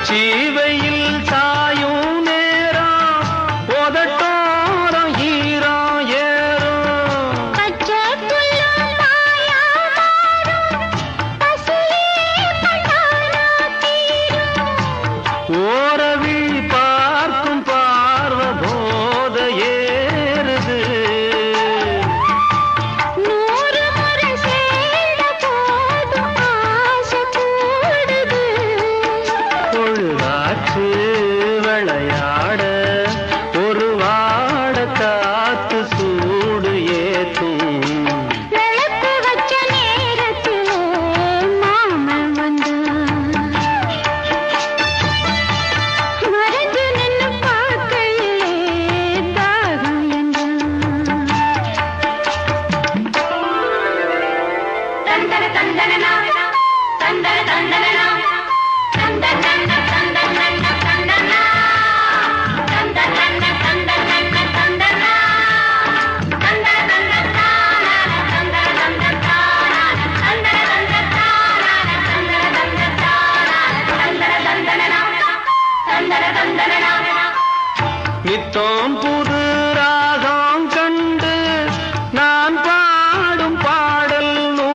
உச்சிவையில் சாயும் நேரம் உதட்டோரம் ஈரம் ஏறும் பச்சை புல்லும் மாயா மாறும் பசியே கண்டானா தீரும் ஓரவில் பார்க்கும் பார்வ போத ஏறுது 100 முறை சேர்ந்த போதும் ஆசை கூடுது பொழுதாச்சு விளையாட ஒரு வாட காத்து சூடு ஏத்தும் விளக்கு வச்ச நேரத்திலே மாமன் வந்தான் மறைஞ்சு நின்னு பார்க்கையிலே தாகம் என்றான் தந்தன தந்தனா தந்தன தந்தனா தந்தன தந்தன தந்தன தந்தனா தந்தன தந்தன தந்தன தந்தனா தந்தன தந்தன தந்தன தந்தன தந்தன தந்தன நித்தம் புது